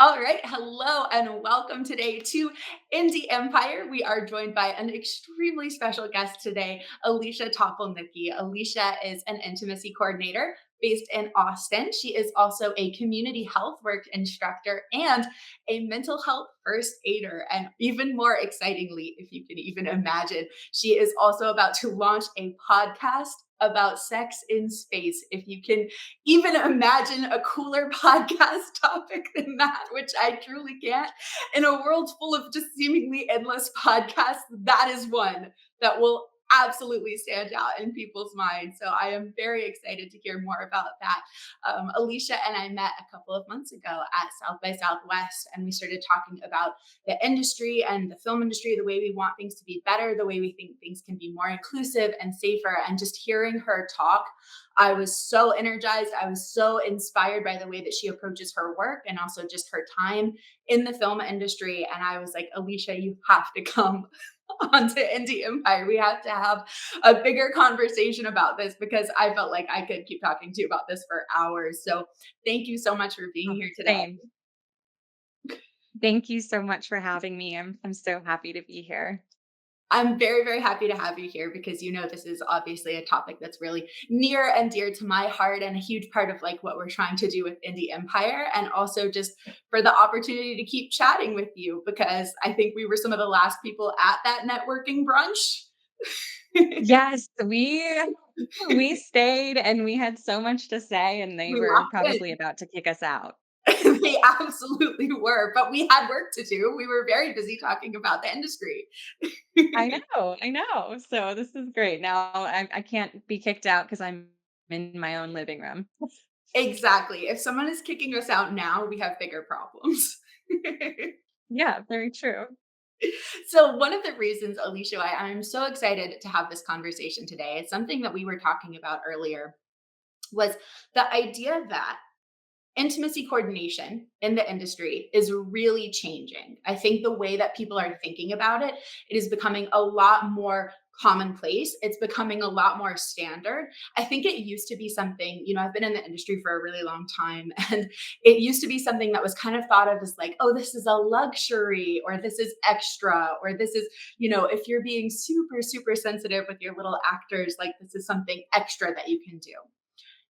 All right. Hello and welcome today to Indie Empire. We are joined by an extremely special guest today, Alicia Topolnicki. Alicia is an intimacy coordinator based in Austin. She is also a community health work instructor and a mental health first aider. And even more excitingly, if you can even imagine, she is also about to launch a podcast about sex in space. If you can even imagine a cooler podcast topic than that, which I truly can't. In a world full of just seemingly endless podcasts, that is one that will absolutely stand out in people's minds. So I am very excited to hear more about that. Alicia and I met a couple of months ago at South by Southwest, and we started talking about the industry and the film industry, the way we want things to be better, the way we think things can be more inclusive and safer. And just hearing her talk, I was so energized. I was so inspired by the way that she approaches her work and also just her time in the film industry. And I was like, Alicia, you have to come onto Indie Empire. We have to have a bigger conversation about this because I felt like I could keep talking to you about this for hours. So thank you so much for being Oh, here today. same. Thank you so much for having me. I'm so happy to be here. I'm very, very happy to have you here because this is obviously a topic that's really near and dear to my heart and a huge part of like what we're trying to do with Indie Empire, and also just for the opportunity to keep chatting with you because I think we were some of the last people at that networking brunch. Yes, we stayed and we had so much to say and they We were locked probably in. about to kick us out. They absolutely were, but we had work to do. We were very busy talking about the industry. I know. So this is great. Now I can't be kicked out because I'm in my own living room. Exactly. If someone is kicking us out now, we have bigger problems. Yeah, very true. So, one of the reasons, Alicia, I'm so excited to have this conversation today is something that we were talking about earlier was the idea that intimacy coordination in the industry is really changing. I think the way that people are thinking about it, it is becoming a lot more commonplace. It's becoming a lot more standard. I think it used to be something, I've been in the industry for a really long time, and it used to be something that was kind of thought of as like, oh, this is a luxury, or this is extra, or this is, if you're being super, super sensitive with your little actors, like this is something extra that you can do.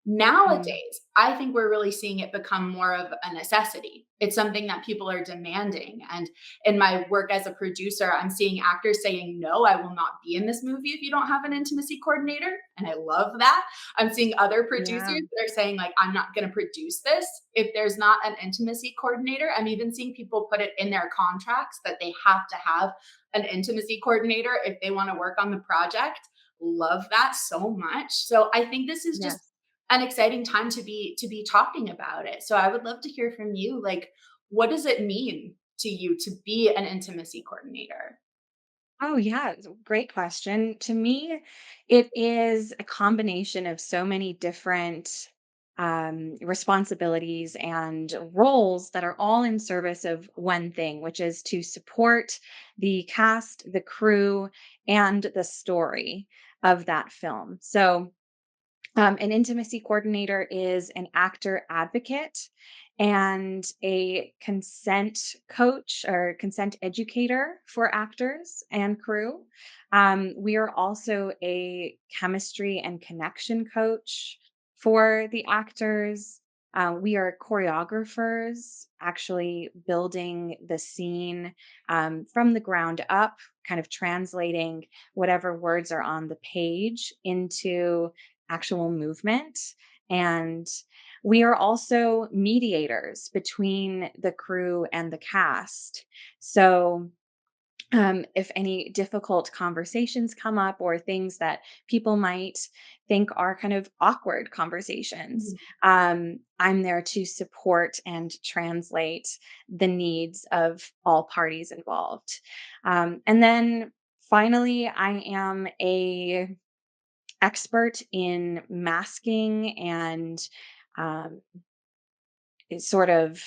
Mm, Nowadays, I think we're really seeing it become more of a necessity. It's something that people are demanding. And in my work as a producer, I'm seeing actors saying, no, I will not be in this movie if you don't have an intimacy coordinator. And I love that. I'm seeing other producers yeah. that are saying, like, I'm not going to produce this if there's not an intimacy coordinator. I'm even seeing people put it in their contracts that they have to have an intimacy coordinator if they want to work on the project. Love that so much. So I think this is just Yes. an exciting time to be talking about it. So I would love to hear from you. Like, what does it mean to you to be an intimacy coordinator? Oh, yeah. Great question. To me, it is a combination of so many different responsibilities and roles that are all in service of one thing, which is to support the cast, the crew, and the story of that film. So, an intimacy coordinator is an actor advocate and a consent coach or consent educator for actors and crew. We are also a chemistry and connection coach for the actors. We are choreographers, actually building the scene from the ground up, kind of translating whatever words are on the page into actual movement. And we are also mediators between the crew and the cast. So, if any difficult conversations come up or things that people might think are kind of awkward conversations, Mhm. I'm there to support and translate the needs of all parties involved. And then finally, I am a expert in masking and um, is sort of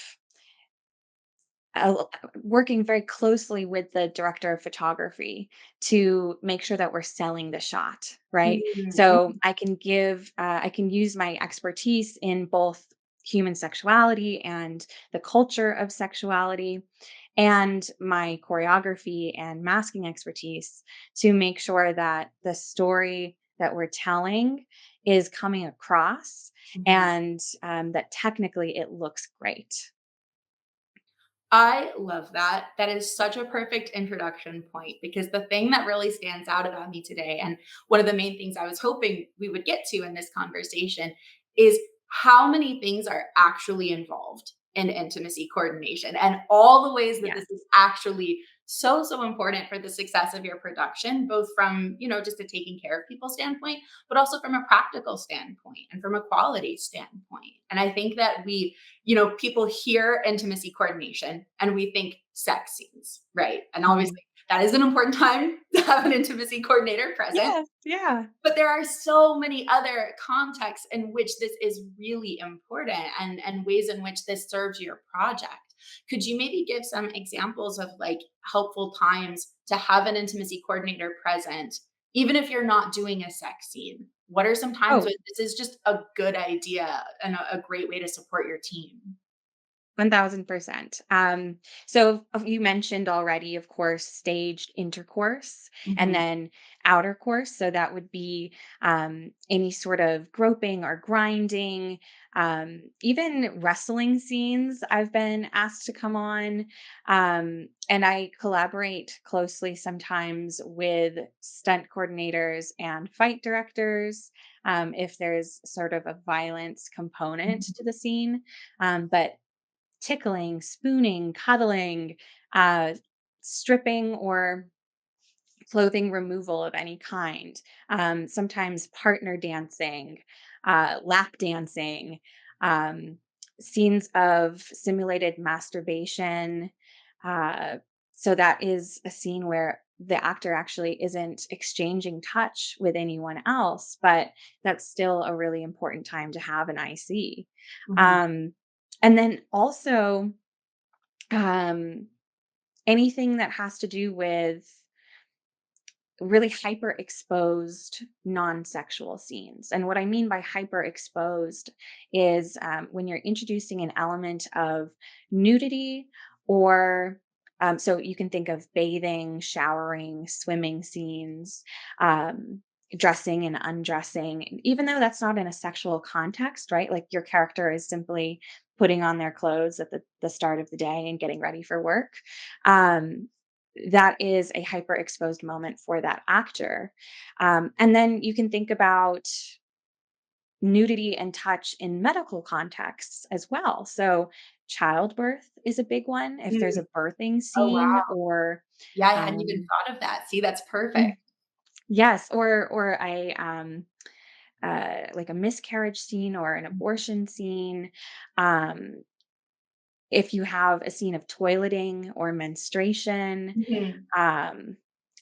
uh, working very closely with the director of photography to make sure that we're selling the shot, right? Mhm, So mhm, I can use my expertise in both human sexuality and the culture of sexuality, and my choreography and masking expertise to make sure that the story that we're telling is coming across Mhm. and that technically it looks great. I love that. That is such a perfect introduction point because the thing that really stands out about me today, and one of the main things I was hoping we would get to in this conversation, is how many things are actually involved in intimacy coordination and all the ways that this Yes. is actually so, so important for the success of your production, both from, just a taking care of people standpoint, but also from a practical standpoint and from a quality standpoint. And I think that people hear intimacy coordination and we think sex scenes, right? And Mhm. obviously, that is an important time to have an intimacy coordinator present. Yes. Yeah. But there are so many other contexts in which this is really important and ways in which this serves your project. Could you maybe give some examples of like helpful times to have an intimacy coordinator present, even if you're not doing a sex scene? What are some times Oh, when this is just a good idea and a great way to support your team? 1000%. So you mentioned already, of course, staged intercourse and Mhm. then outer course. So that would be any sort of groping or grinding, even wrestling scenes. I've been asked to come on. And I collaborate closely sometimes with stunt coordinators and fight directors if there's sort of a violence component Mhm. to the scene. But tickling, spooning, cuddling, uh, stripping or clothing removal of any kind, sometimes partner dancing, lap dancing, um, scenes of simulated masturbation. Uh, so that is a scene where the actor actually isn't exchanging touch with anyone else, but that's still a really important time to have an IC. Mhm. Um, and then also, um, anything that has to do with really hyper exposed non-sexual scenes. And what I mean by hyper exposed is when you're introducing an element of nudity or so you can think of bathing, showering, swimming scenes, um, dressing and undressing, even though that's not in a sexual context, right? Like your character is simply putting on their clothes at the start of the day and getting ready for work. Um, that is a hyper exposed moment for that actor. And then you can think about nudity and touch in medical contexts as well. So, childbirth is a big one. If there's Mm. a birthing Oh, scene, wow. or Yeah, I hadn't even um, thought of that. See, that's perfect. mm, yes, or a like a miscarriage scene or an abortion scene. Um, if you have a scene of toileting or menstruation, Mhm. um,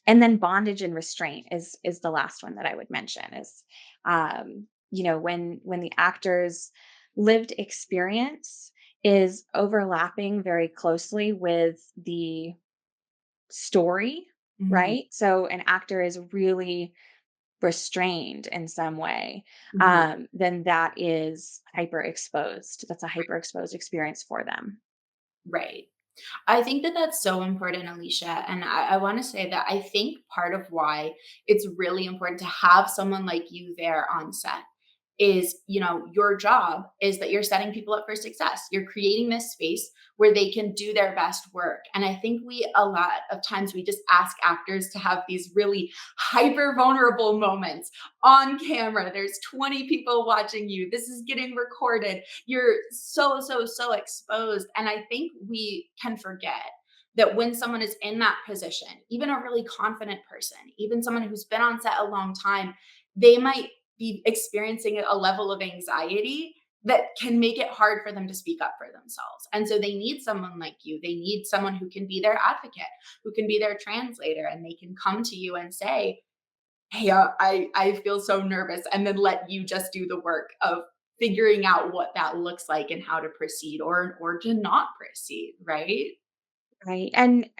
and then bondage and restraint is the last one that I would mention is when the actor's lived experience is overlapping very closely with the story, Mhm. right? So an actor is really restrained in some way, Mhm. then that is hyper exposed. That's a hyper exposed experience for them. Right. I think that that's so important, Alicia. And I want to say that I think part of why it's really important to have someone like you there on set is, your job is that you're setting people up for success. You're creating this space where they can do their best work. And I think a lot of times, we just ask actors to have these really hyper vulnerable moments on camera. There's 20 people watching you. This is getting recorded. You're so, so, so exposed. And I think we can forget that when someone is in that position, even a really confident person, even someone who's been on set a long time, they might be experiencing a level of anxiety that can make it hard for them to speak up for themselves. And so they need someone like you. They need someone who can be their advocate, who can be their translator, and they can come to you and say, "Hey, I feel so nervous," and then let you just do the work of figuring out what that looks like and how to proceed or to not proceed, right? Right. And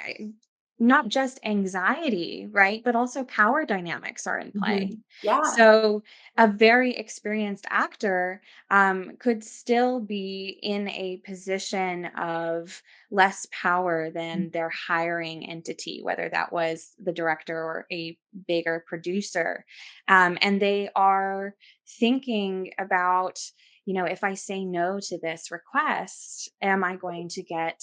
not just anxiety, right? But also power dynamics are in play. Mhm. Yeah. So, a very experienced actor could still be in a position of less power Mm. than their hiring entity, whether that was the director or a bigger producer. And they are thinking about, if I say no to this request, am I going to get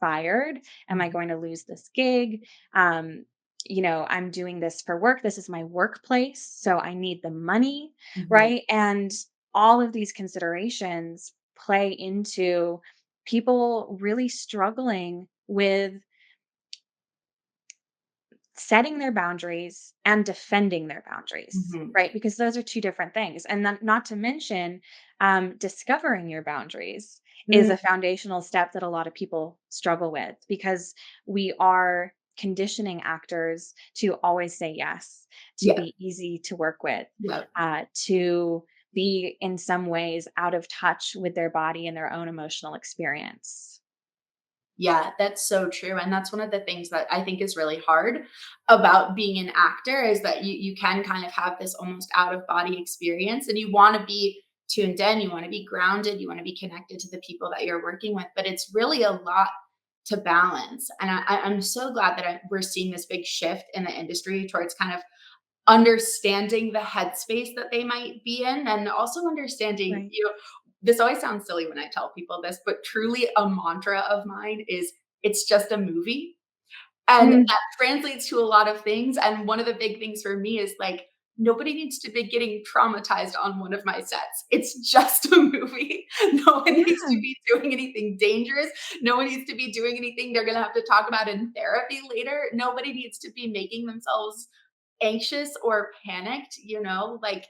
fired? Am I Mhm. going to lose this gig? Um, I'm doing this for work. This is my workplace. So I need the money. Mhm. Right. And all of these considerations play into people really struggling with setting their boundaries and defending their boundaries, Mhm. right? Because those are two different things. And then, not to mention, discovering your boundaries is Mm. a foundational step that a lot of people struggle with because we are conditioning actors to always say yes, to Yeah. be easy to work with, Yeah. to be in some ways out of touch with their body and their own emotional experience. Yeah, that's so true, and that's one of the things that I think is really hard about being an actor is that you can kind of have this almost out of body experience, and you wanna be tuned in, you wanna be grounded, you wanna be connected to the people that you're working with, but it's really a lot to balance, and I'm so glad that we're seeing this big shift in the industry towards kind of understanding the headspace that they might be in and also understanding, Right. this always sounds silly when I tell people this, but truly a mantra of mine is it's just a movie. And Mm, that translates to a lot of things. And one of the big things for me is like, nobody needs to be getting traumatized on one of my sets. It's just a movie. No one needs to yeah. be doing anything dangerous. No one needs to be doing anything they're going to have to talk about in therapy later. Nobody needs to be making themselves anxious or panicked, like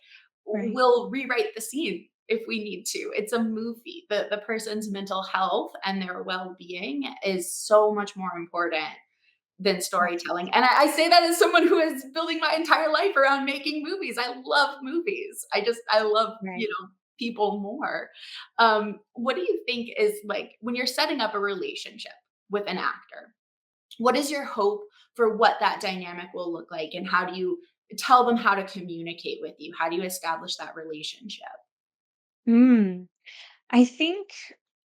Right. we'll rewrite the scene if we need to. It's a movie. The person's mental health and their well-being is so much more important than Yes. storytelling. And I say that as someone who is building my entire life around making movies. I love movies. I love, Right. people more. What do you think is like when you're setting up a relationship with an actor? What is your hope for what that dynamic will look like? And how do you tell them how to communicate with you? How do you establish that relationship? Mm. I think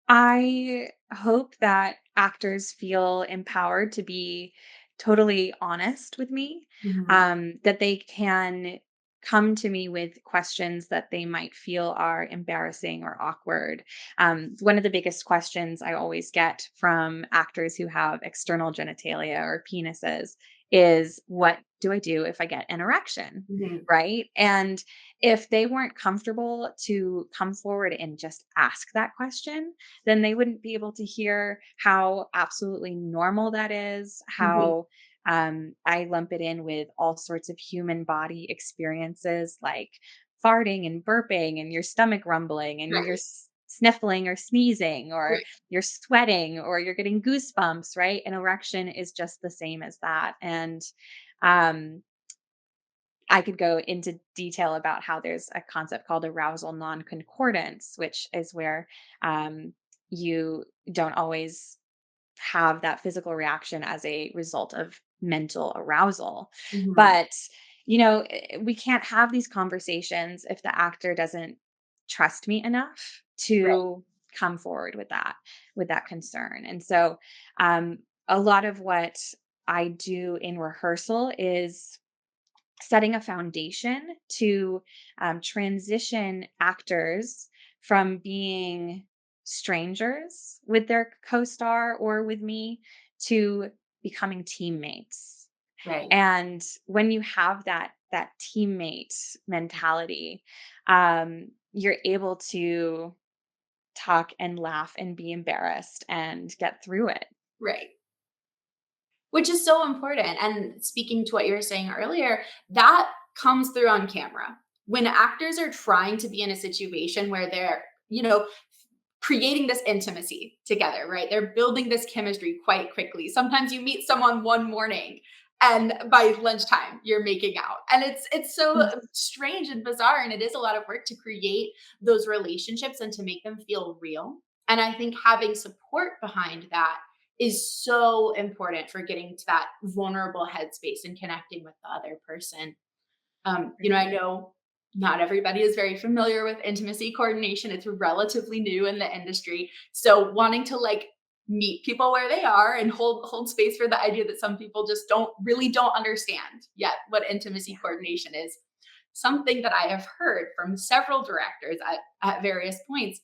I hope that actors feel empowered to be totally honest with me, Mhm. that they can come to me with questions that they might feel are embarrassing or awkward. One of the biggest questions I always get from actors who have external genitalia or penises is, what do I do if I get an erection? Mhm. Right. And if they weren't comfortable to come forward and just ask that question, then they wouldn't be able to hear how absolutely normal that is, Mhm. how I lump it in with all sorts of human body experiences like farting and burping and your stomach rumbling and you're Right. sniffling or sneezing or Right. you're sweating or you're getting goosebumps, right? An erection is just the same as that. And um, I could go into detail about how there's a concept called arousal non-concordance, which is where um, you don't always have that physical reaction as a result of mental arousal. Mhm. But, we can't have these conversations if the actor doesn't trust me enough Right. to come forward with that concern. And so, um, a lot of what I do in rehearsal is setting a foundation to transition actors from being strangers with their co-star or with me to becoming teammates. Right. And when you have that teammate mentality, you're able to talk and laugh and be embarrassed and get through it. Right. Which is so important. And speaking to what you were saying earlier, that comes through on camera. When actors are trying to be in a situation where they're, creating this intimacy together, right? They're building this chemistry quite quickly. Sometimes you meet someone one morning and by lunchtime you're making out. And it's so Yes. strange and bizarre and it is a lot of work to create those relationships and to make them feel real. And I think having support behind that is so important for getting to that vulnerable headspace and connecting with the other person. I know not everybody is very familiar with intimacy coordination. It's relatively new in the industry. So wanting to like meet people where they are and hold space for the idea that some people just don't understand yet what intimacy Yeah. coordination is. Something that I have heard from several directors at various points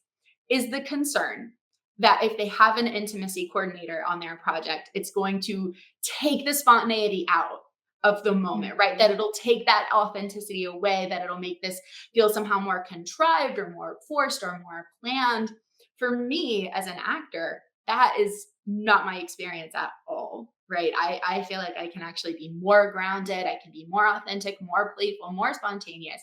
is the concern that if they have an intimacy coordinator on their project, it's going to take the spontaneity out of the moment, right? Mhm. That it'll take that authenticity away, that it'll make this feel somehow more contrived or more forced or more planned. For me as an actor, that is not my experience at all, right? I feel like I can actually be more grounded, I can be more authentic, more playful, more spontaneous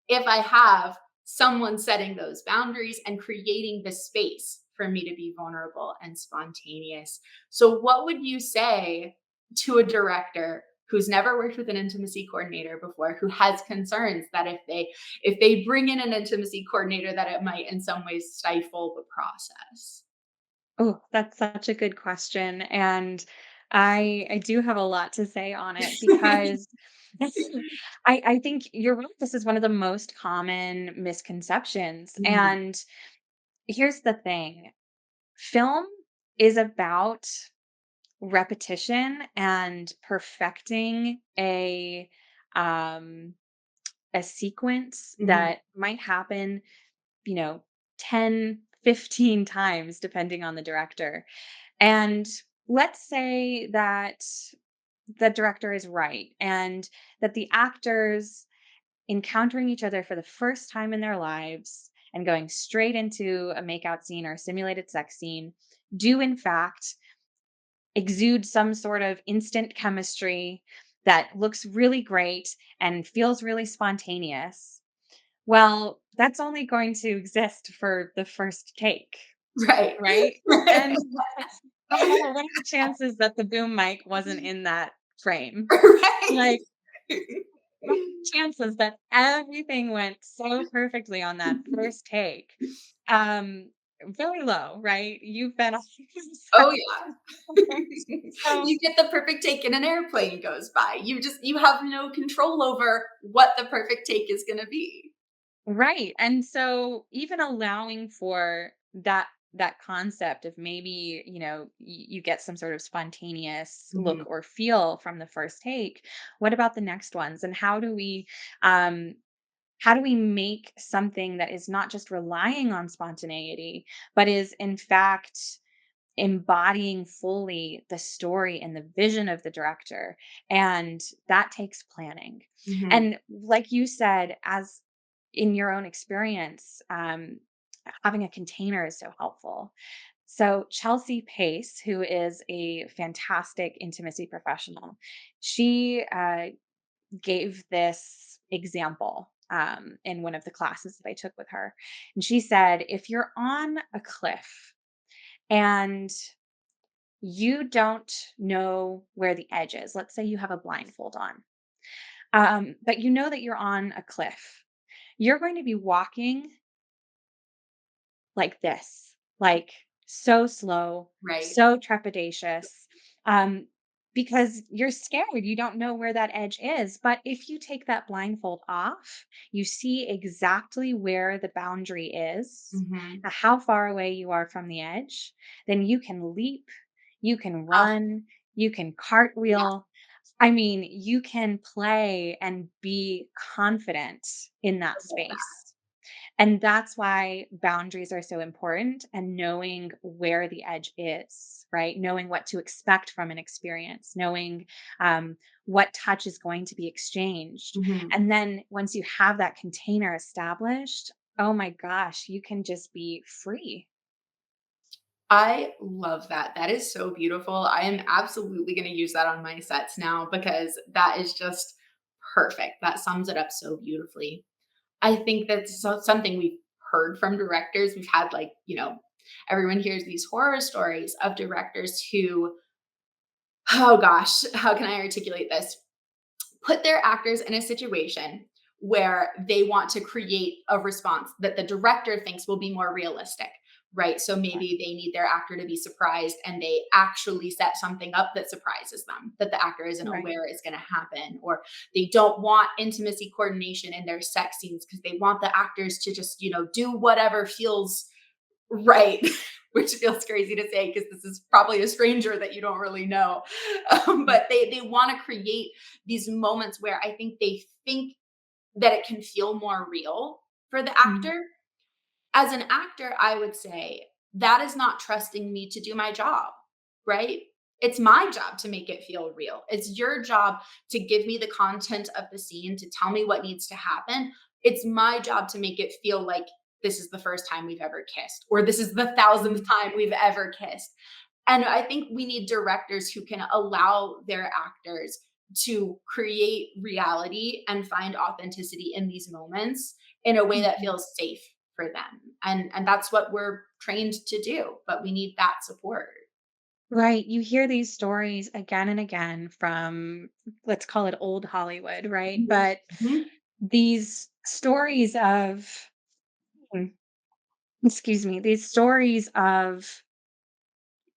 if I have someone setting those boundaries and creating the space for me to be vulnerable and spontaneous. So, what would you say to a director who's never worked with an intimacy coordinator before, who has concerns that if they bring in an intimacy coordinator, that it might in some ways stifle the process? Oh, that's such a good question, and I do have a lot to say on it because I think you're right. This is one of the most common misconceptions, Mhm, and here's the thing: film is about repetition and perfecting um a sequence mhm, that might happen, you know, 10, 15 times depending on the director. And let's say that the director is right and that the actors encountering each other for the first time in their lives and going straight into a makeout scene or a simulated sex scene do in fact exude some sort of instant chemistry that looks really great and feels really spontaneous. Well, that's only going to exist for the first take, right. right? And what are the chances that the boom mic wasn't in that frame? Right. Like, what are the chances that everything went so perfectly on that first take? Um, Very low, right? You've been on Oh, yeah. so You get the perfect take and an airplane goes by. You have no control over what the perfect take is gonna be. right. And so even allowing for that concept of maybe, you get some sort of spontaneous look Mhm, or feel from the first take. What about the next ones? And um how do we make something that is not just relying on spontaneity, but is in fact embodying fully the story and the vision of the director? And that takes planning. mhm, And like you said, as in your own experience, having a container is so helpful. So Chelsea Pace, who is a fantastic intimacy professional, she gave this example in one of the classes that I took with her. And she said, if you're on a cliff and you don't know where the edge is, let's say you have a blindfold on, but you know that you're on a cliff, you're going to be walking like this, like so slow, right. so trepidatious, um, because you're scared. You don't know where that edge is. But if you take that blindfold off, you see exactly where the boundary is, Mhm. how far away you are from the edge, then you can leap, you can Oh, run, you can yeah, cartwheel. I mean, you can play and be confident in I that love that. space. And that's why boundaries are so important and knowing where the edge is, right? Knowing what to expect from an experience, knowing what touch is going to be exchanged. Mhm. And then once you have that container established, oh my gosh, you can just be free. I love that. That is so beautiful. I am absolutely gonna use that on my sets now because that is just perfect. That sums it up so beautifully. I think that's something we've heard from directors. We've had everyone hears these horror stories of directors who, oh gosh, how can I articulate this? Put their actors in a situation where they want to create a response that the director thinks will be more realistic. right? So Right. maybe they need their actor to be surprised and they actually set something up that surprises them that the actor isn't Right. aware is going to happen. Or they don't want intimacy coordination in their sex scenes because they want the actors to just, do whatever feels right. Which feels crazy to say because this is probably a stranger that you don't really know. Mm, But they want to create these moments where I think they think that it can feel more real for the mm, actor. As an actor, I would say that is not trusting me to do my job, right? It's my job to make it feel real. It's your job to give me the content of the scene, to tell me what needs to happen. It's my job to make it feel like this is the first time we've ever kissed, or this is the thousandth mm, time we've ever kissed. And I think we need directors who can allow their actors to create reality and find authenticity in these moments in a way that mhm. feels safe for them. And that's what we're trained to do, but we need that support. Right. You hear these stories again and again from, let's call it old Hollywood, right? Mhm. But Mhm. these stories of, mm, excuse me, these stories of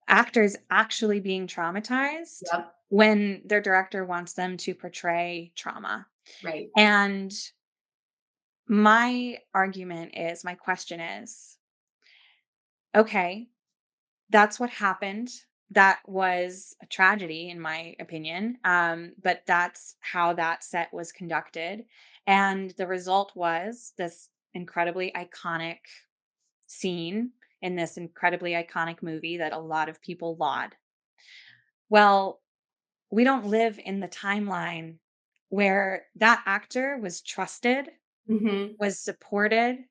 actors actually being traumatized Yep. when their director wants them to portray trauma. Right. And my question is, okay, that's what happened. That was a tragedy, in my opinion. But that's how that set was conducted. And the result was this incredibly iconic scene in this incredibly iconic movie that a lot of people laud. Well, we don't live in the timeline where that actor was trusted, Mhm. was supported,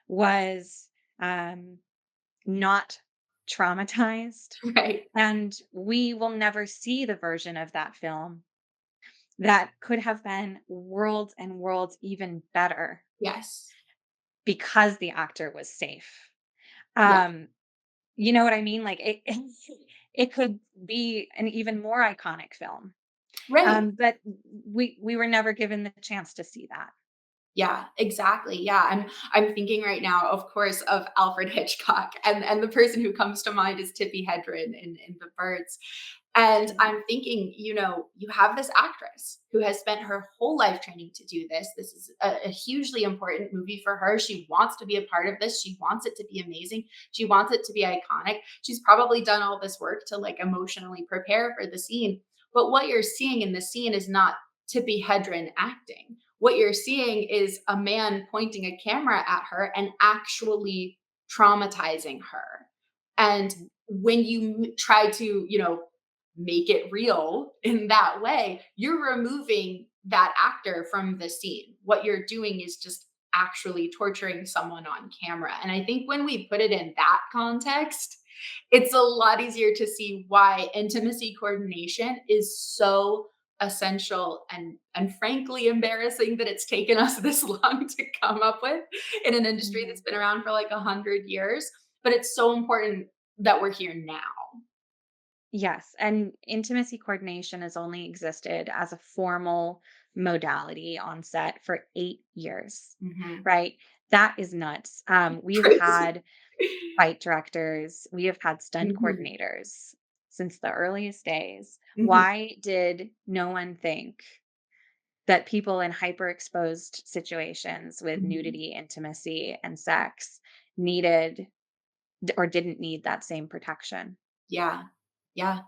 was um, not traumatized. Right. And we will never see the version of that film that could have been worlds and worlds even better Yes. because the actor was safe. Yeah. Um, you know what I mean? Like it could be an even more iconic film. Right. But we were never given the chance to see that. Yeah, exactly. Yeah, I'm thinking right now, of course, of Alfred Hitchcock, and the person who comes to mind is Tippi Hedren in The Birds. And Mhm, I'm thinking, you have this actress who has spent her whole life training to do this. This is a hugely important movie for her. She wants to be a part of this. She wants it to be amazing. She wants it to be iconic. She's probably done all this work to like emotionally prepare for the scene. But what you're seeing in the scene is not Tippi Hedren acting. What you're seeing is a man pointing a camera at her and actually traumatizing her. And mhm, when you try to, make it real in that way, you're removing that actor from the scene. What you're doing is just actually torturing someone on camera. And I think when we put it in that context, it's a lot easier to see why intimacy coordination is so essential and frankly embarrassing that it's taken us this long to come up with in an industry that's mhm. been around for like 100 years, but it's so important that we're here now. Yes, and intimacy coordination has only existed as a formal modality on set for 8 years, Mhm. right? That is nuts. We've Crazy. had fight directors, we have had stunt Mhm. coordinators since the earliest days. Mhm. Why did no one think that people in hyper-exposed situations with Mhm. nudity, intimacy, and sex needed or didn't need that same protection? Yeah. Yeah.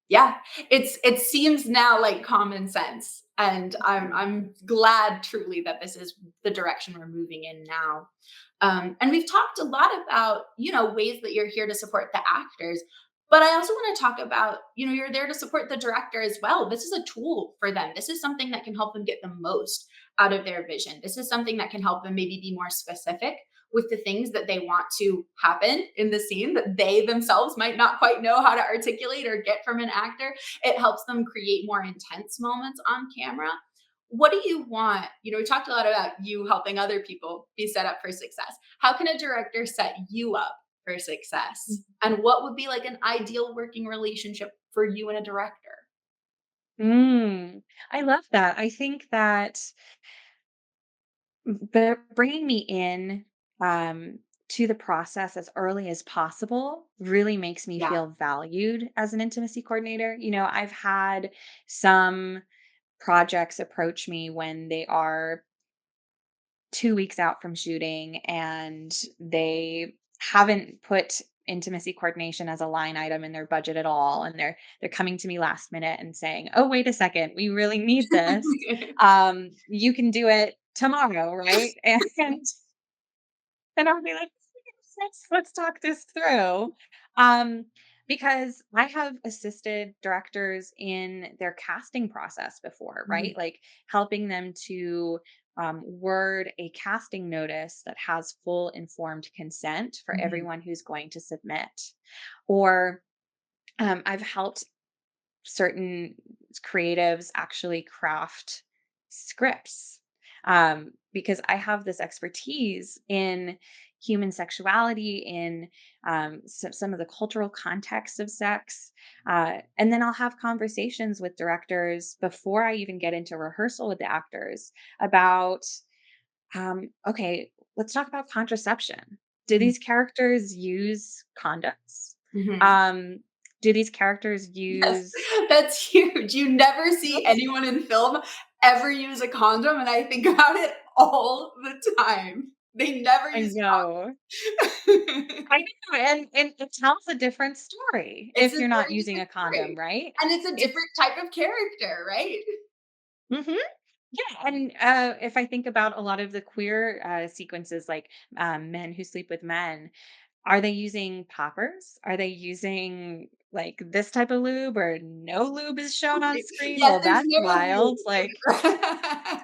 Yeah, it seems now like common sense, and Mhm, I'm glad truly that this is the direction we're moving in now. And we've talked a lot about ways that you're here to support the actors, but I also want to talk about you're there to support the director as well. This is a tool for them. This is something that can help them get the most out of their vision. This is something that can help them maybe be more specific with the things that they want to happen in the scene that they themselves might not quite know how to articulate or get from an actor. It helps them create more intense moments on camera. What do you want? We talked a lot about you helping other people be set up for success. How can a director set you up for success? mhm. And what would be like an ideal working relationship for you and a director? Mm, I love that. I think that bringing me in, to the process as early as possible really makes me Yeah. feel valued as an intimacy coordinator. I've had some projects approach me when they are 2 weeks out from shooting and they haven't put intimacy coordination as a line item in their budget at all, and they're coming to me last minute and saying, "Oh, wait a second, we really need this. You can do it tomorrow, right?" And I'll be like, let's talk this through. Um, because I have assisted directors in their casting process before, right? Mhm, Like helping them to word a casting notice that has full informed consent for mhm, everyone who's going to submit. Or I've helped certain creatives actually craft scripts, because I have this expertise in human sexuality, in some of the cultural contexts of sex. And then I'll have conversations with directors before I even get into rehearsal with the actors about, okay, let's talk about contraception. Do mhm, these characters use condoms? mhm. Um, do these characters Yes, use that's huge. You never see anyone in film ever use a condom, and I think about it all the time. They never I use know. condoms. I know, and it tells a different story It's a if you're not very using a different condom, story, right? and it's a It's different type of character, right? mhm. Yeah, and, if I think about a lot of the queer, sequences, like, men who sleep with men, are they using poppers? Are they using, like, this type of lube or no lube is shown on screen? Yes, Well, there's that's no wild, like rule.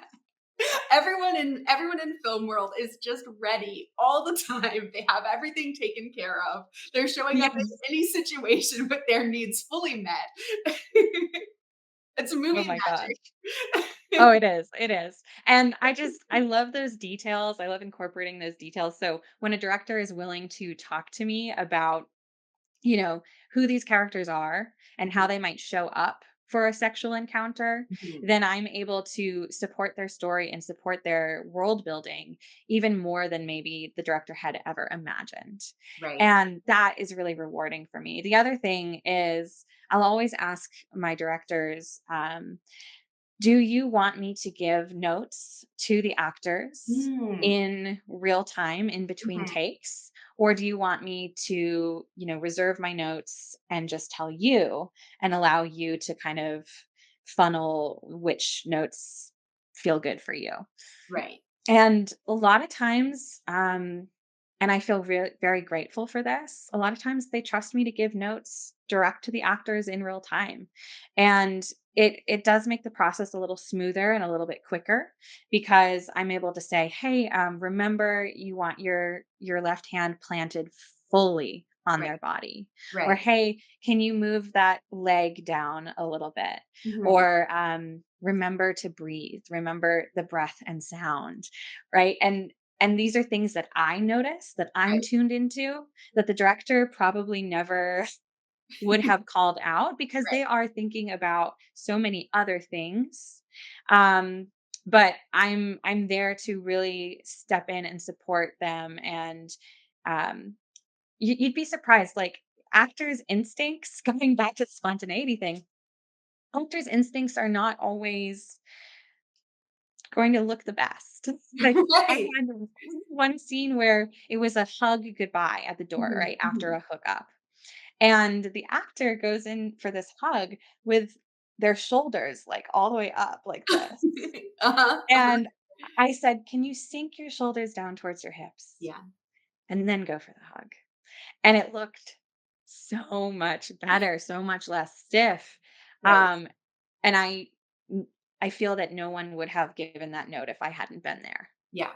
Everyone in film world is just ready all the time. They have everything taken care of. They're showing up yes. in any situation with their needs fully met. It's Oh movie my gosh. Oh, magic. it is. And I love those details. I love incorporating those details. So when a director is willing to talk to me about, you know, who these characters are and how they might show up for a sexual encounter, Mhm. then I'm able to support their story and support their world building even more than maybe the director had ever imagined. Right. And that is really rewarding for me. The other thing is I'll always ask my directors, do you want me to give notes to the actors Mm. in real time in between Mhm. takes? Or do you want me to, reserve my notes and just tell you and allow you to kind of funnel which notes feel good for you? Right. And a lot of times, and I feel very grateful for this. A lot of times they trust me to give notes direct to the actors in real time. And it does make the process a little smoother and a little bit quicker because I'm able to say, hey, remember you want your left hand planted fully on Right. their body. Or Right. hey, can you move that leg down a little bit? Mhm. Or remember to breathe, remember the breath and sound, right? And these are things that I notice, that I'm Right. tuned into, that the director probably never would have called out because Right. they are thinking about so many other things. Um, but I'm there to really step in and support them. And um, you'd be surprised, like actors' instincts, going back to the spontaneity thing, actors' instincts are not always going to look the best. Like, I Right. had one scene where it was a hug goodbye at the door, Mhm. right after Mhm. a hookup. And the actor goes in for this hug with their shoulders like all the way up like this. Uh-huh. Uh-huh. And I said, "Can you sink your shoulders down towards your hips Yeah. and then go for the hug?" And it looked so much better, so much less stiff. Right. Um, and I feel that no one would have given that note if I hadn't been there. Yeah.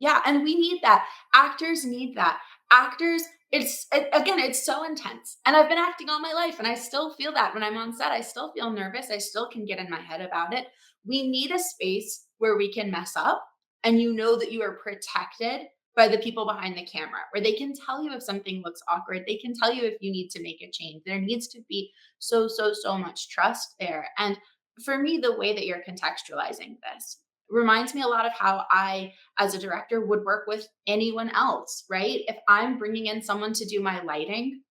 Yeah, and we need that. Actors need that. Actors, again, it's so intense. And I've been acting all my life, and I still feel that when I'm on set. I still feel nervous. I still can get in my head about it. We need a space where we can mess up, and you know that you are protected by the people behind the camera, where they can tell you if something looks awkward. They can tell you if you need to make a change. There needs to be so much trust there. And for me, the way that you're contextualizing this reminds me a lot of how I, as a director, would work with anyone else, right? If I'm bringing in someone to do my lighting,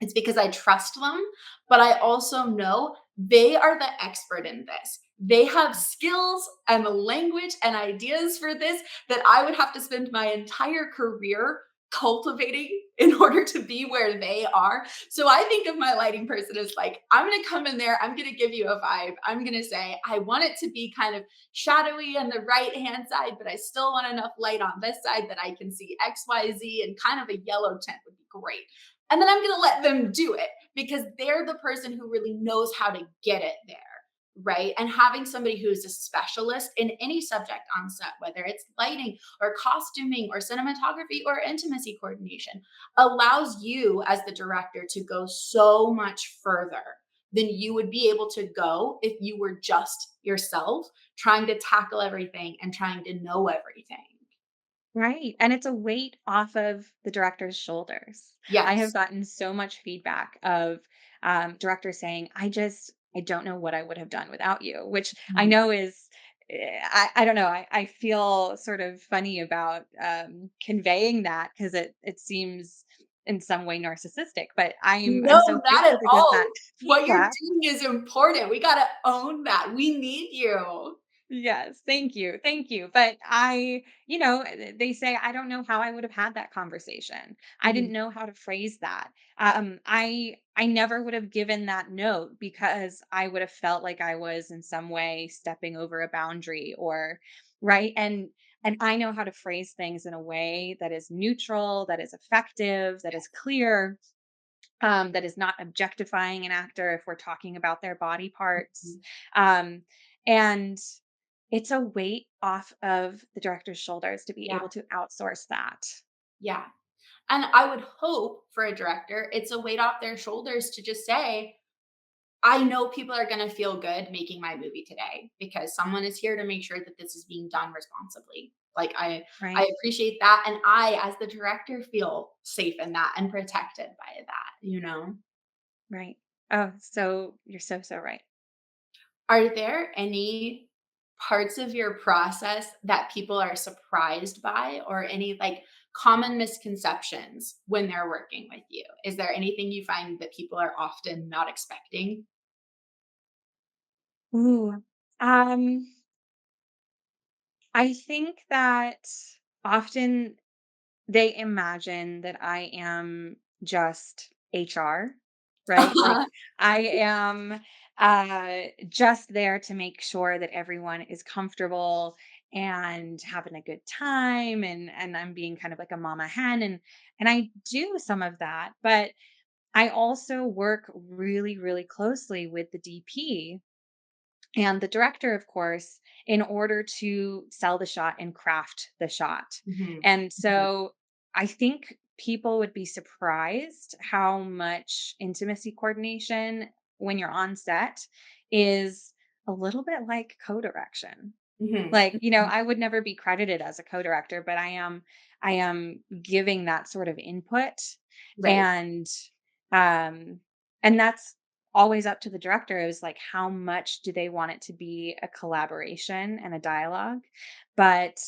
it's because I trust them, but I also know they are the expert in this. They have skills and the language and ideas for this that I would have to spend my entire career cultivating in order to be where they are. So I think of my lighting person as like, I'm going to come in there, I'm going to give you a vibe. I'm going to say, I want it to be kind of shadowy on the right hand side, but I still want enough light on this side that I can see XYZ, and kind of a yellow tint would be great. And then I'm going to let them do it because they're the person who really knows how to get it there. Right. And having somebody who's a specialist in any subject on set, whether it's lighting or costuming or cinematography or intimacy coordination, allows you as the director to go so much further than you would be able to go if you were just yourself trying to tackle everything and trying to know everything. Right, and it's a weight off of the director's shoulders. I have Yes. gotten so much feedback of, directors saying, I don't know what I would have done without you," which I Mhm. know is I don't know, I feel sort of funny about, conveying that because it seems in some way narcissistic, but I'm No, so not at grateful to get that all. What you're feedback. doing is important. We gotta own that. We need you. Yes, thank you. Thank you. But they say I don't know how I would have had that conversation. I Mhm. didn't know how to phrase that. I never would have given that note because I would have felt like I was in some way stepping over a boundary or right and I know how to phrase things in a way that is neutral, that is effective, that is clear, that is not objectifying an actor if we're talking about their body parts. Mhm. Um, and it's a weight off of the director's shoulders to be Yeah, able to outsource that. yeah. And I would hope for a director, it's a weight off their shoulders to just say, I know people are gonna feel good making my movie today because someone is here to make sure that this is being done responsibly. Like I Right. appreciate that. And I, as the director, feel safe in that and protected by that, you know? Right. Oh, so you're so, so right. Are there any parts of your process that people are surprised by, or any like common misconceptions when they're working with you? Is there anything you find that people are often not expecting? Ooh. Um, I think that often they imagine that I am just HR, right? Like I am just there to make sure that everyone is comfortable and having a good time and I'm being kind of like a mama hen and I do some of that, but I also work really really closely with the DP and the director, of course, in order to sell the shot and craft the shot. Mhm, And mhm, so I think people would be surprised how much intimacy coordination when you're on set is a little bit like co-direction. mhm, Like, mhm. I would never be credited as a co-director, but I am giving that sort of input Right. and um and that's always up to the director is like how much do they want it to be a collaboration and a dialogue. But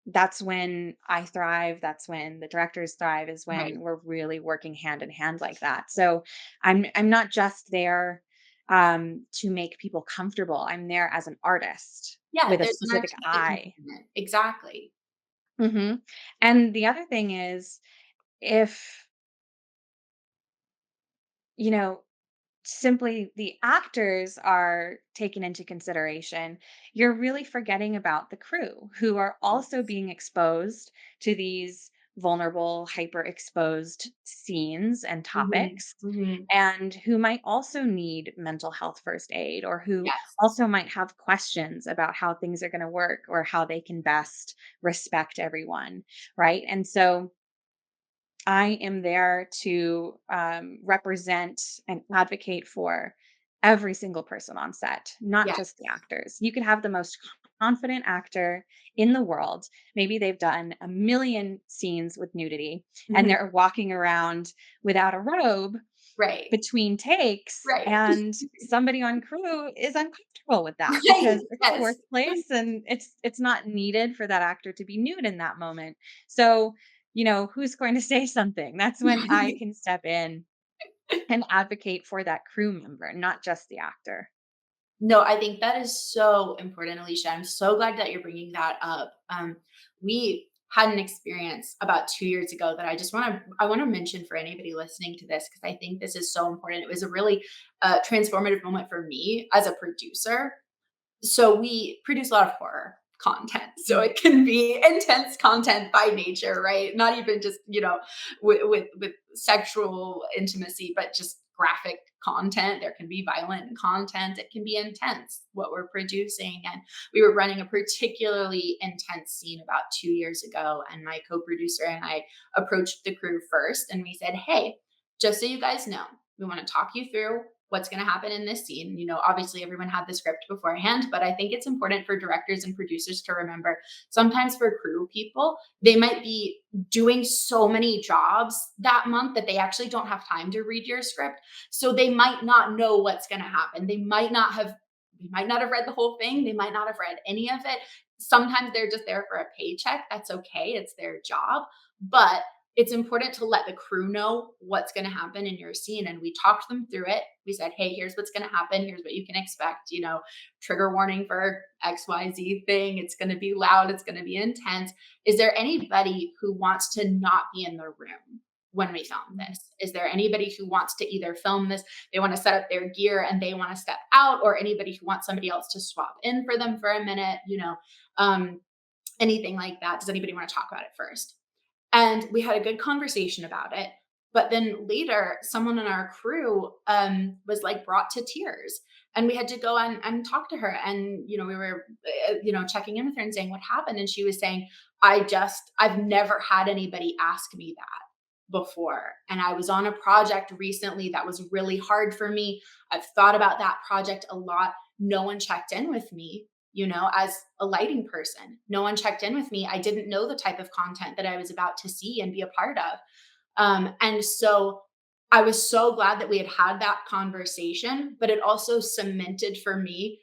that's when I thrive, that's when the directors thrive is Right. when we're really working hand in hand like that. So I'm not just there to make people comfortable. I'm there as an artist Yeah, with a there's an specific artistic eye. component. Exactly. Mhm. And the other thing is if, you know, simply the actors are taken into consideration, you're really forgetting about the crew who are also Yes. being exposed to these vulnerable, hyper exposed scenes and Mhm, topics, mhm. and who might also need mental health first aid, or who Yes. also might have questions about how things are going to work or how they can best respect everyone. Right. And so, I am there to represent and advocate for every single person on set, not just the Yes. actors. You could have the most confident actor in the world. Maybe they've done a million scenes with nudity and Mhm. they're walking around without a robe. Right. between takes, Right. and somebody on crew is uncomfortable with that Right. because it's a Yes. workplace and it's not needed for that actor to be nude in that moment. So, who's going to say something? That's when I can step in and advocate for that crew member, not just the actor. No, I think that is so important, Alicia. I'm so glad that you're bringing that up. We had an experience about 2 years ago that I want to mention for anybody listening to this because I think this is so important. It was a really transformative moment for me as a producer. So we produce a lot of horror content, so Mhm. it can be intense content by nature, right? Not even just with sexual intimacy, but just graphic content. There can be violent content. It can be intense what we're producing. And we were running a particularly intense scene about 2 years ago, and my co-producer and I approached the crew first, and we said, "Hey, just so you guys know, we want to talk you through what's going to happen in this scene." Obviously everyone had the script beforehand, but I think it's important for directors and producers to remember sometimes for crew people, they might be doing so many jobs that month that they actually don't have time to read your script. So they might not know what's going to happen. They might not have read the whole thing. They might not have read any of it. Sometimes they're just there for a paycheck. That's okay. It's their job. But it's important to let the crew know what's going to happen in your scene. And we talked them through it. We said, "Hey, here's what's going to happen. Here's what you can expect. Trigger warning for XYZ thing. It's going to be loud. It's going to be intense. Is there anybody who wants to not be in the room when we film Mhm. this? Is there anybody who wants to either film this, they want to set up their gear and they want to step out, or anybody who wants somebody else to swap in for them for a minute? Um, anything like that. Does anybody want to talk about it first?" And we had a good conversation about it. But then later, someone in our crew was like brought to tears. And we had to go and talk to her. And, we were, checking in with her and saying what happened. And she was saying, I've never had anybody ask me that before. And I was on a project recently that was really hard for me. I've thought about that project a lot. No one checked in with me as a lighting person. No one checked in with me. I didn't know the type of content that I was about to see and be a part of. And so I was so glad that we had had that conversation, but it also cemented for me,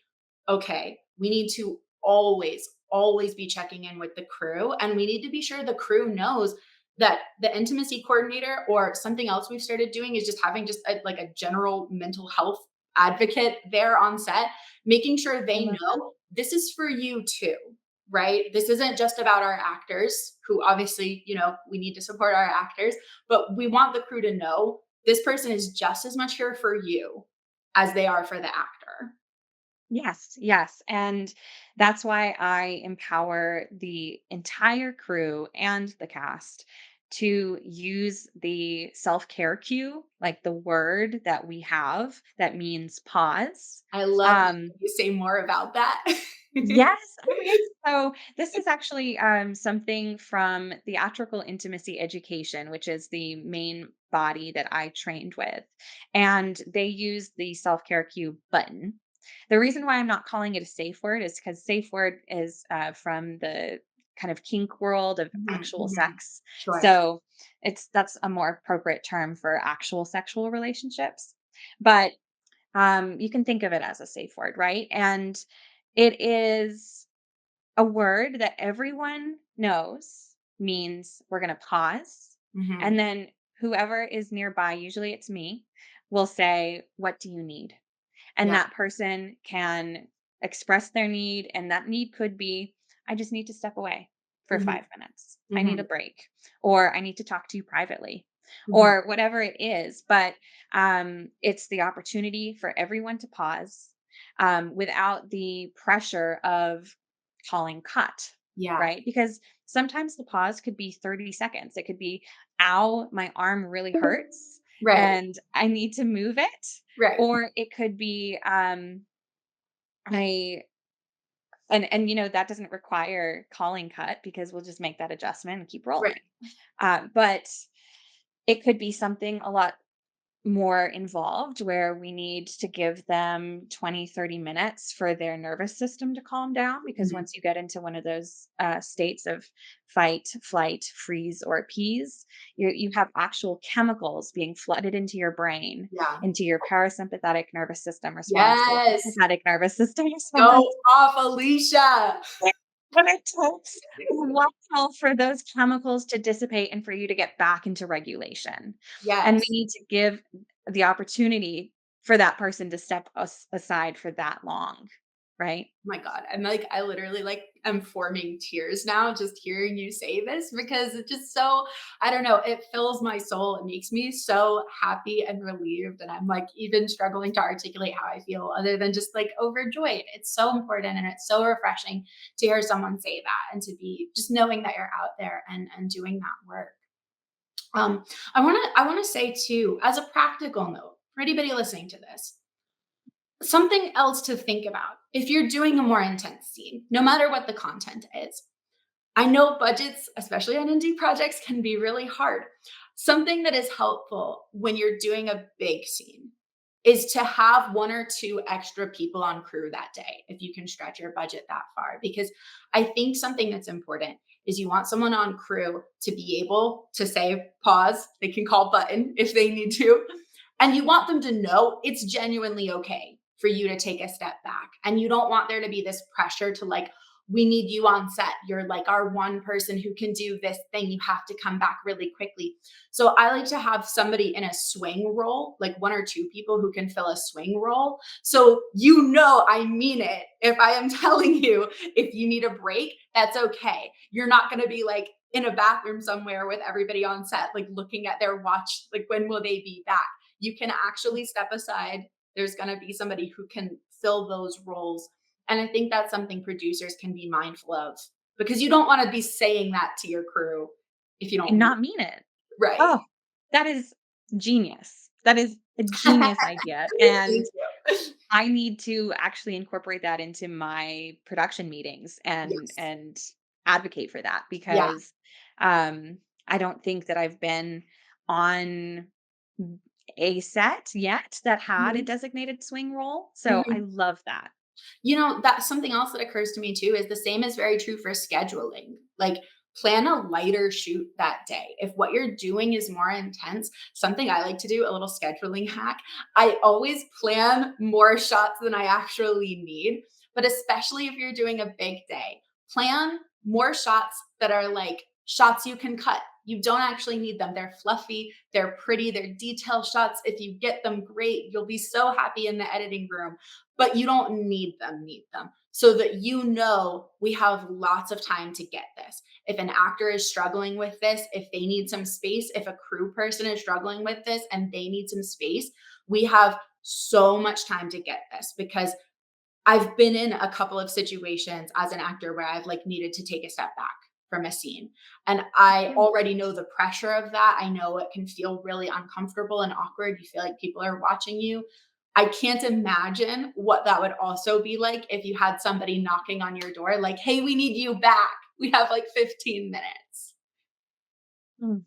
okay, we need to always, always be checking in with the crew. And we need to be sure the crew knows that the intimacy coordinator or something else we've started doing is just having just like a general mental health advocate there on set, making sure I they love that. know this is for you too, right? This isn't just about our actors, who obviously, we need to support our actors, but we want the crew to know this person is just as much here for you as they are for the actor. Yes, yes. And that's why I empower the entire crew and the cast to use the self care cue, like the word that we have that means pause. I love that. Um, Can you say more about that? yes, oh yes. So this is actually something from theatrical intimacy education, which is the main body that I trained with. And they use the self care cue button. The reason why I'm not calling it a safe word is because safe word is from the kind of kink world of Mhm, actual mhm. sex. Sure. So that's a more appropriate term for actual sexual relationships. But you can think of it as a safe word, right? And it is a word that everyone knows means we're going to pause. Mhm. And then whoever is nearby, usually it's me, will say, "What do you need?" And Yeah. that person can express their need. And that need could be, "I just need to step away for Mhm, 5 minutes. I need a mhm, break," or "I need to talk to you privately," mhm. or whatever it is. But it's the opportunity for everyone to pause without the pressure of calling cut, Yeah. right? Because sometimes the pause could be 30 seconds. It could be, "Ow, my arm really hurts Right, and I need to move it." right, Or it could be, I that doesn't require calling cut because we'll just make that adjustment and keep right. rolling. But it could be something a lot. more involved where we need to give them 20, 30 minutes for their nervous system to calm down, because Mhm. once you get into one of those states of fight, flight, freeze, or appease, you have actual chemicals being flooded into your brain, Yeah. into your parasympathetic nervous system response to the Yes. sympathetic nervous system Go response. off, Alicia. And it takes a while for those chemicals to dissipate and for you to get back into regulation. And we Yes. need to give the opportunity for that person to step aside for that long, right? My God, I'm like, I literally like am forming tears now just hearing you say this because it's just so, I don't know, it fills my soul. It makes me so happy and relieved. And I'm like even struggling to articulate how I feel other than just like overjoyed. It's so important and it's so refreshing to hear someone say that and to be just knowing that you're out there and doing that work. I wanna say too, as a practical note, for anybody listening to this, something else to think about if you're doing a more intense scene, no matter what the content is. I know budgets, especially on indie projects, can be really hard. Something that is helpful when you're doing a big scene is to have one or two extra people on crew that day if you can stretch your budget that far. Because I think something that's important is you want someone on crew to be able to say pause, they can call button if they need to, and you want them to know it's genuinely okay for you to take a step back. And you don't want there to be this pressure to like, we need you on set. You're like our one person who can do this thing. You have to come back really quickly. So I like to have somebody in a swing role, like one or two people who can fill a swing role. So you know I mean it. If I am telling you if you need a break, that's okay. You're not going to be like in a bathroom somewhere with everybody on set, like looking at their watch, like when will they be back? You can actually step aside. There's going to be somebody who can fill those roles. And I think that's something producers can be mindful of because you don't want to be saying that to your crew if you And don't mean not mean it. it. Right. Oh, that is genius. That is a Thank genius idea. And you. I need to actually incorporate that into my production meetings Yes. and advocate for that, Yeah. because I don't think that I've been on a set yet that had a Mhm. designated swing role. So I Mhm. love that. You know, that's something else that occurs to me too is the same is very true for scheduling. Like plan a lighter shoot that day. If what you're doing is more intense, something I like to do, a little scheduling hack, I always plan more shots than I actually need, but especially if you're doing a big day, plan more shots that are like shots you can cut. You don't actually need them. They're fluffy, they're pretty, they're detail shots. If you get them, great. You'll be so happy in the editing room, but you don't need them so that you know we have lots of time to get this. If an actor is struggling with this, if they need some space, if a crew person is struggling with this and they need some space, we have so much time to get this because I've been in a couple of situations as an actor where I've like needed to take a step back from a scene. And I Yeah. already know the pressure of that. I know it can feel really uncomfortable and awkward. You feel like people are watching you. I can't imagine what that would also be like if you had somebody knocking on your door, like, hey, we need you back. We have like 15 minutes. Mm,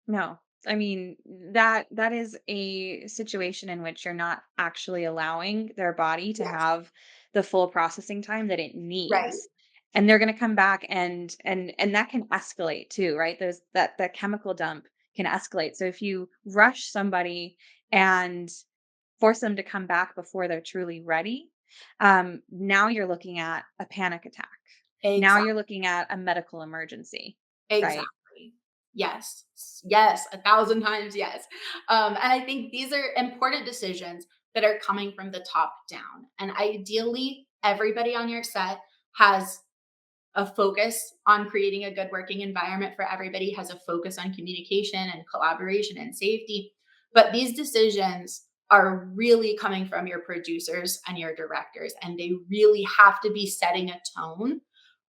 no. I mean, that is a situation in which you're not actually allowing their body to Yes. have the full processing time that it Right. needs. And they're going to come back and that can escalate too, right? There's that chemical dump can escalate. So if you rush somebody and force them to come back before they're truly ready, now you're looking at a panic attack. Now Exactly. you're looking at a medical emergency, right? Exactly. Yes. Yes. 1,000 times yes. And I think these are important decisions that are coming from the top down. And ideally, everybody on your set has a focus on creating a good working environment for everybody, has a focus on communication and collaboration and safety. But these decisions are really coming from your producers and your directors, and they really have to be setting a tone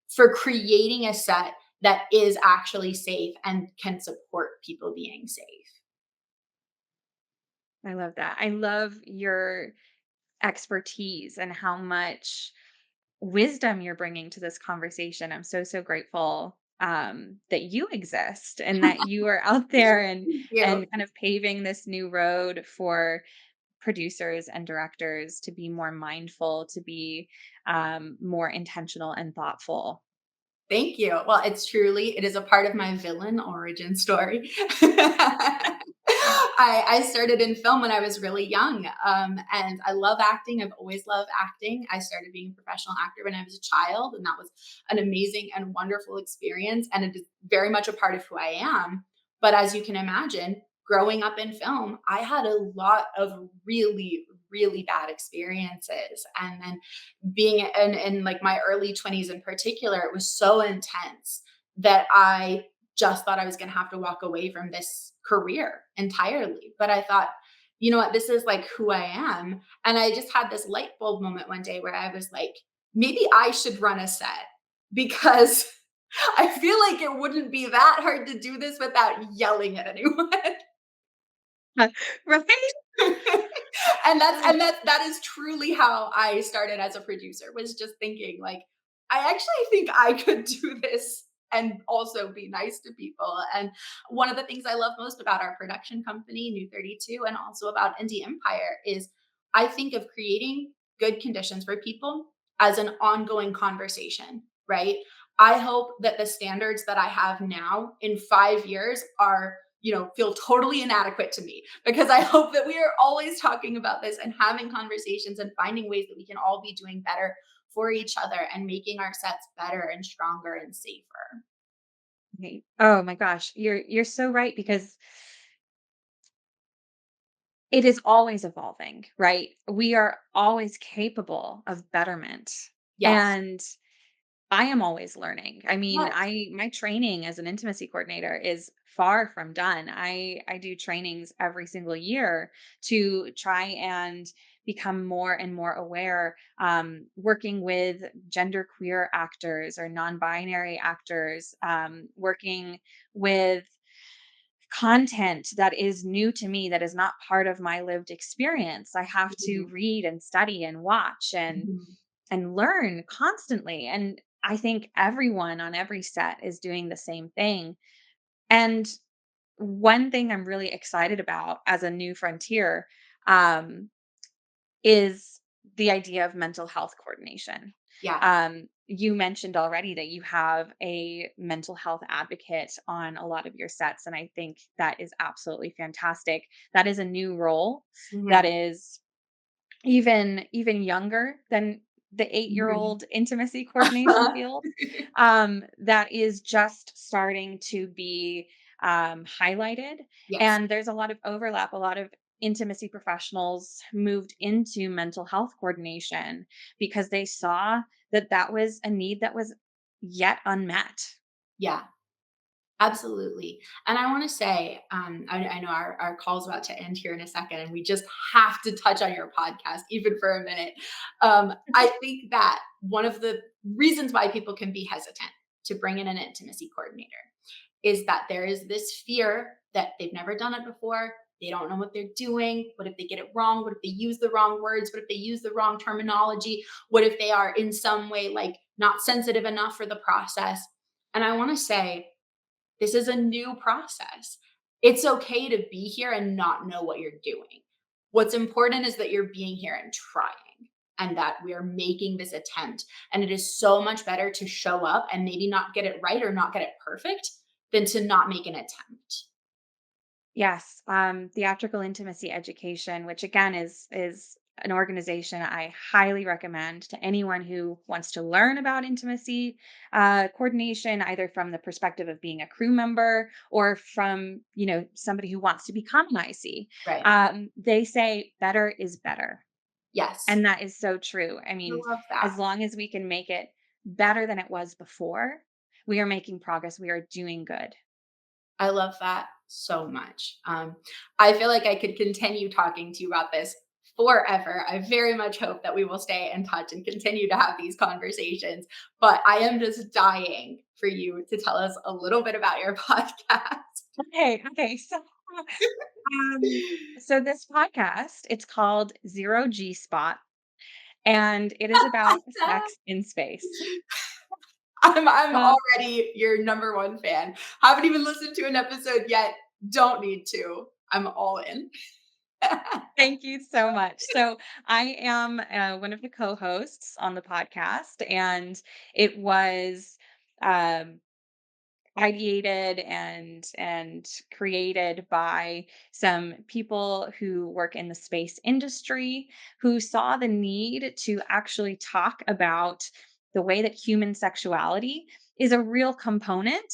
for creating a set that is actually safe and can support people being safe. I love that. I love your expertise and how much wisdom you're bringing to this conversation. I'm so, so grateful that you exist and that you are out there Thank you. and kind of paving this new road for producers and directors to be more mindful, to be more intentional and thoughtful. Thank you. Well, it is a part of my villain origin story. I started in film when I was really young, and I love acting. I've always loved acting. I started being a professional actor when I was a child, and that was an amazing and wonderful experience. And it is very much a part of who I am. But as you can imagine, growing up in film, I had a lot of really, really bad experiences. And then being in like my early 20s in particular, it was so intense that I just thought I was going to have to walk away from this career entirely. But I thought, you know what, this is like who I am. And I just had this light bulb moment one day where I was like, maybe I should run a set because I feel like it wouldn't be that hard to do this without yelling at anyone. Right? That is truly how I started as a producer, was just thinking like, I actually think I could do this and also be nice to people. And one of the things I love most about our production company, New 32, and also about Indie Empire is I think of creating good conditions for people as an ongoing conversation, right? I hope that the standards that I have now in 5 years are, feel totally inadequate to me, because I hope that we are always talking about this and having conversations and finding ways that we can all be doing better for each other and making our sets better and stronger and safer. Right. Oh my gosh, you're so right because it is always evolving, right? We are always capable of betterment. Yes. And I am always learning. I mean, Yes. my training as an intimacy coordinator is far from done. I do trainings every single year to try and become more and more aware, working with genderqueer actors or non-binary actors, working with content that is new to me, that is not part of my lived experience. I have to Mhm. read and study and watch Mhm. and learn constantly. And I think everyone on every set is doing the same thing. And one thing I'm really excited about as a new frontier, um, is the idea of mental health coordination. Yeah. You mentioned already that you have a mental health advocate on a lot of your sets, and I think that is absolutely fantastic. That is a new role that Mhm. is even younger than the 8-year-old Mhm. intimacy coordination field, that is just starting to be, highlighted, Yes. and there's a lot of overlap. A lot of intimacy professionals moved into mental health coordination because they saw that that was a need that was yet unmet. Yeah. Absolutely. And I want to say, I know our call's about to end here in a second, and we just have to touch on your podcast, even for a minute. I think that one of the reasons why people can be hesitant to bring in an intimacy coordinator is that there is this fear that they've never done it before. They don't know what they're doing. What if they get it wrong? What if they use the wrong words? What if they use the wrong terminology? What if they are in some way like not sensitive enough for the process? And I want to say, this is a new process. It's okay to be here and not know what you're doing. What's important is that you're being here and trying, and that we are making this attempt. And it is so much better to show up and maybe not get it right or not get it perfect than to not make an attempt. Yes, theatrical intimacy education, which again is an organization I highly recommend to anyone who wants to learn about intimacy coordination, either from the perspective of being a crew member or from somebody who wants to become an IC. Right. They say better is better, Yes. and that is so true. I I mean, love that. as long as we can make it better than it was before, we are making progress. We are doing good. I love that so much. I feel like I could continue talking to you about this forever. I very much hope that we will stay in touch and continue to have these conversations. But I am just dying for you to tell us a little bit about your podcast. Okay. Um, so this podcast, it's called Zero G Spot, and it is about sex in space. I'm Uh, already your number one fan. Haven't even listened to an episode yet. Don't need to. I'm all in. Thank you so much. So, I am one of the co-hosts on the podcast, and it was um, ideated and created by some people who work in the space industry who saw the need to actually talk about the way that human sexuality is a real component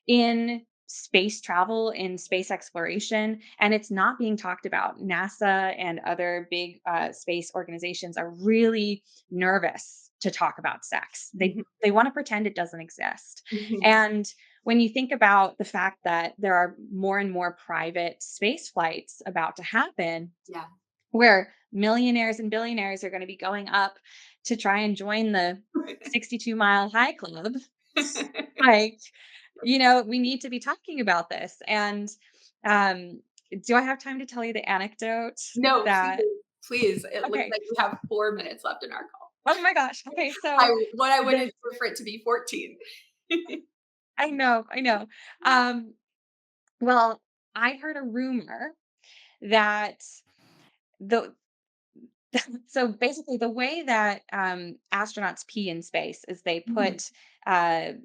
in space travel, in space exploration, and it's not being talked about. NASA and other big space organizations are really nervous to talk about sex. They want to pretend it doesn't exist. Mhm. And when you think about the fact that there are more and more private space flights about to happen, Yeah. where millionaires and billionaires are going to be going up to try and join the 62-mile high club, like, we need to be talking about this. And um, do I have time to tell you the anecdote No, please, that? please. It looks Okay. like we have 4 minutes left in our call. Oh my gosh. Okay. I So what I the wouldn't do for it to be 14. I know, I know. Um, well, I heard a rumor that the so basically the way that astronauts pee in space is they Mhm. put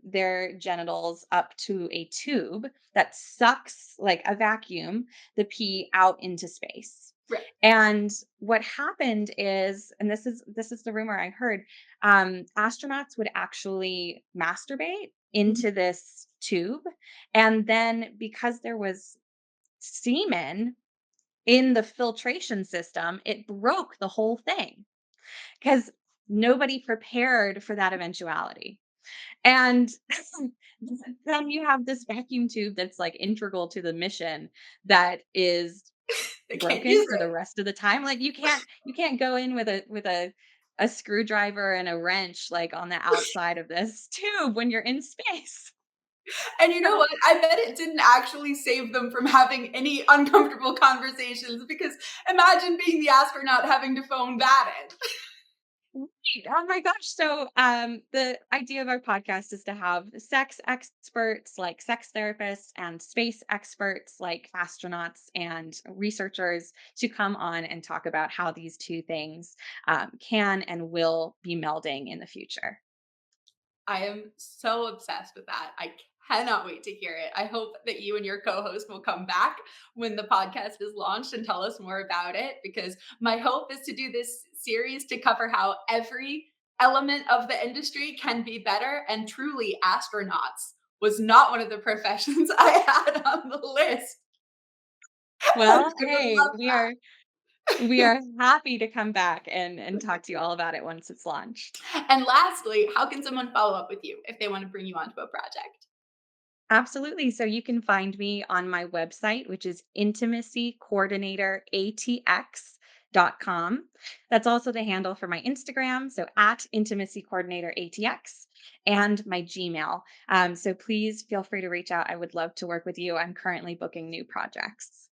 their genitals up to a tube that sucks like a vacuum the pee out into space. Right. And what happened is, and this is the rumor I heard, astronauts would actually masturbate Mhm. into this tube, and then because there was semen in the filtration system, it broke the whole thing because nobody prepared for that eventuality. And then you have this vacuum tube that's like integral to the mission that is They can't broken use for the it. rest of the time. Like you can't go in with a screwdriver and a wrench like on the outside of this tube when you're in space. And you know So what? I bet it didn't actually save them from having any uncomfortable conversations because imagine being the astronaut having to phone that in. right. Oh my gosh. So, the idea of our podcast is to have sex experts like sex therapists and space experts like astronauts and researchers to come on and talk about how these two things can and will be melding in the future. I am so obsessed with that. I cannot wait to hear it. I hope that you and your co-host will come back when the podcast is launched and tell us more about it because my hope is to do this series to cover how every element of the industry can be better and truly astronauts was not one of the professions I had on the list. And Well, I would hey, love we are happy to come back and talk to you all about it once it's launched. that. And lastly, how can someone follow up with you if they want to bring you onto a project? Absolutely. So you can find me on my website, which is intimacycoordinatoratx.com. That's also the handle for my Instagram. So at intimacycoordinatoratx and my Gmail. So please feel free to reach out. I would love to work with you. I'm currently booking new projects.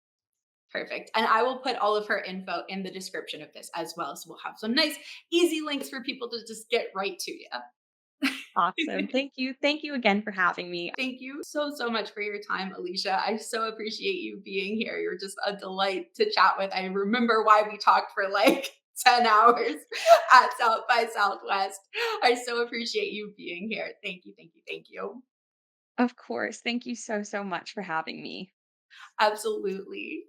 Perfect. And I will put all of her info in the description of this as well. So we'll have some nice, easy links for people to just get right to you. Awesome. Thank you. Thank you again for having me. Thank you so, so much for your time, Alicia. I so appreciate you being here. You're just a delight to chat with. I remember why we talked for like 10 hours at South by Southwest. I so appreciate you being here. Thank you, thank you, thank you. Of course. Thank you so, so much for having me. Absolutely.